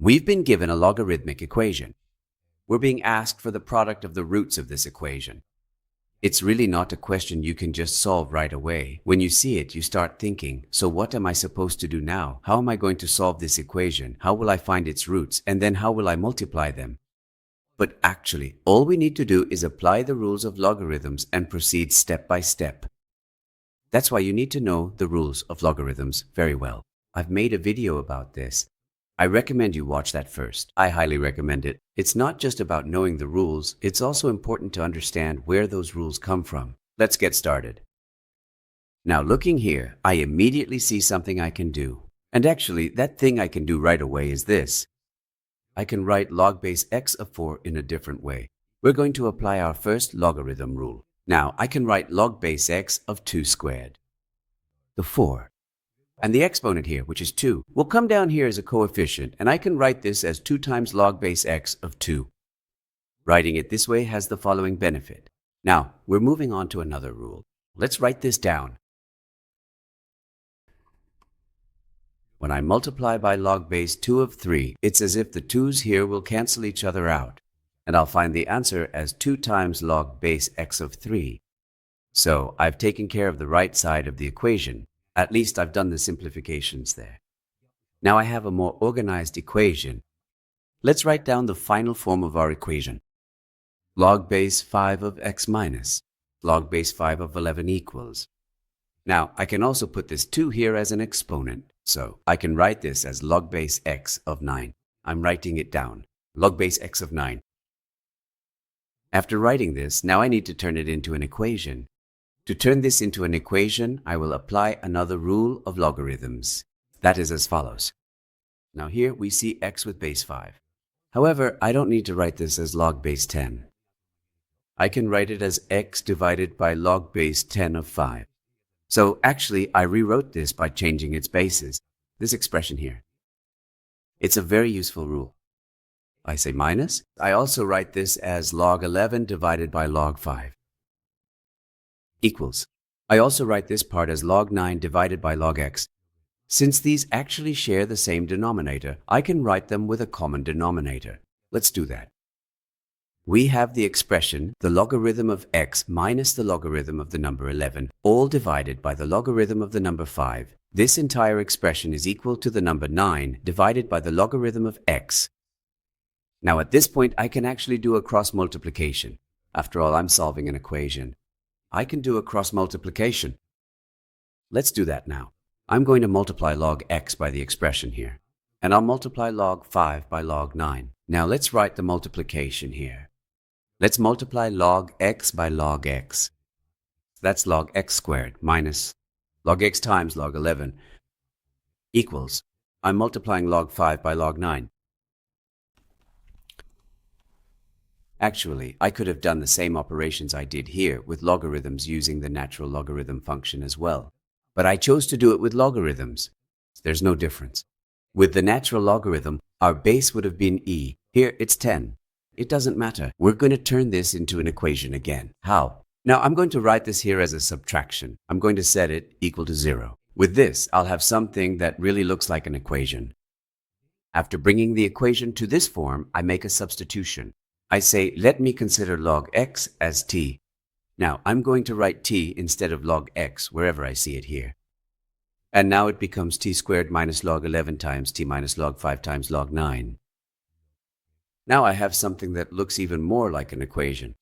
We've been given a logarithmic equation. We're being asked for the product of the roots of this equation. It's really not a question you can just solve right away. When you see it, you start thinking, so what am I supposed to do now? How am I going to solve this equation? How will I find its roots? And then how will I multiply them? But actually, all we need to do is apply the rules of logarithms and proceed step by step. That's why you need to know the rules of logarithms very well. I've made a video about this. I recommend you watch that first. I highly recommend it. It's not just about knowing the rules, it's also important to understand where those rules come from. Let's get started. Now looking here, I immediately see something I can do. And actually, that thing I can do right away is this. I can write log base x of 4 in a different way. We're going to apply our first logarithm rule. Now I can write log base x of 2 squared. The 4. And the exponent here, which is 2, will come down here as a coefficient, and I can write this as 2 times log base x of 2. Writing it this way has the following benefit. Now, we're moving on to another rule. Let's write this down. When I multiply by log base 2 of 3, it's as if the 2's here will cancel each other out, and I'll find the answer as 2 times log base x of 3. So, I've taken care of the right side of the equation. At least I've done the simplifications there. Now I have a more organized equation. Let's write down the final form of our equation. Log base 5 of x minus log base 5 of 11 equals. Now I can also put this 2 here as an exponent, so I can write this as log base x of 9. I'm writing it down, log base x of 9. After writing this, now I need to turn it into an equation. To turn this into an equation, I will apply another rule of logarithms. That is as follows. Now here we see x with base 5. However, I don't need to write this as log base 10. I can write it as x divided by log base 10 of 5. So actually, I rewrote this by changing its bases, this expression here. It's a very useful rule. I say minus. I also write this as log 11 divided by log 5. Equals. I also write this part as log 9 divided by log x. Since these actually share the same denominator, I can write them with a common denominator. Let's do that. We have the expression the logarithm of x minus the logarithm of the number 11, all divided by the logarithm of the number 5. This entire expression is equal to the number 9 divided by the logarithm of x. Now at this point, I can actually do a cross multiplication. After all, I'm solving an equation. I can do a cross multiplication. Let's do that now. I'm going to multiply log x by the expression here, and I'll multiply log 5 by log 9. Now let's write the multiplication here. Let's multiply log x by log x. That's log x squared minus log x times log 11 equals. I'm multiplying log 5 by log 9. Actually, I could have done the same operations I did here with logarithms using the natural logarithm function as well. But I chose to do it with logarithms. There's no difference. With the natural logarithm, our base would have been e. Here it's 10. It doesn't matter. We're going to turn this into an equation again. How? Now I'm going to write this here as a subtraction. I'm going to set it equal to 0. With this, I'll have something that really looks like an equation. After bringing the equation to this form, I make a substitution. I say, let me consider log x as t. Now, I'm going to write t instead of log x wherever I see it here. And now it becomes t squared minus log 11 times t minus log 5 times log 9. Now I have something that looks even more like an equation.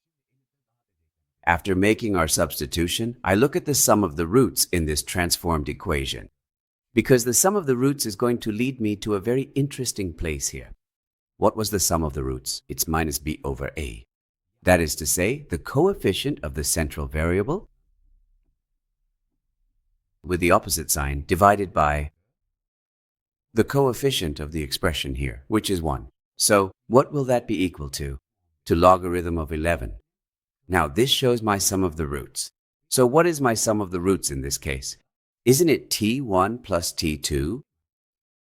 After making our substitution, I look at the sum of the roots in this transformed equation, because the sum of the roots is going to lead me to a very interesting place here. What was the sum of the roots? It's minus b over a. That is to say, the coefficient of the central variable with the opposite sign divided by the coefficient of the expression here, which is 1. So, what will that be equal to? To logarithm of 11. Now, this shows my sum of the roots. So, what is my sum of the roots in this case? Isn't it t1 plus t2?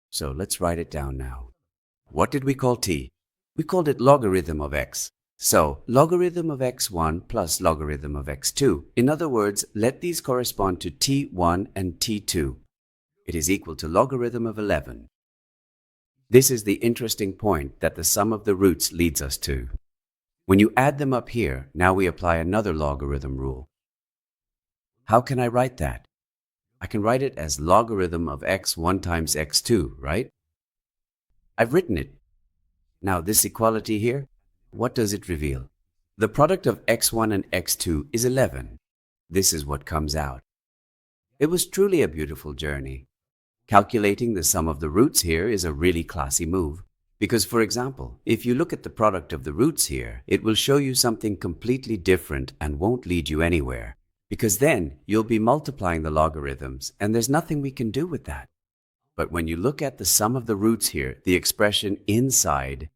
So, let's write it down now. What did we call t? We called it logarithm of x. So, logarithm of x1 plus logarithm of x2. In other words, let these correspond to t1 and t2. It is equal to logarithm of 11. This is the interesting point that the sum of the roots leads us to. When you add them up here, now we apply another logarithm rule. How can I write that? I can write it as logarithm of x1 times x2, right? I've written it. Now this equality here, what does it reveal? The product of x1 and x2 is 11. This is what comes out. It was truly a beautiful journey. Calculating the sum of the roots here is a really classy move. Because, for example, if you look at the product of the roots here, it will show you something completely different and won't lead you anywhere. Because then you'll be multiplying the logarithms, and there's nothing we can do with that. But when you look at the sum of the roots here, the expression inside,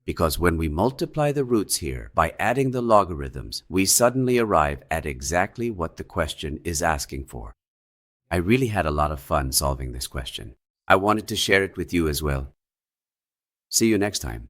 because when we multiply the roots here by adding the logarithms, we suddenly arrive at exactly what the question is asking for. I really had a lot of fun solving this question. I wanted to share it with you as well. See you next time.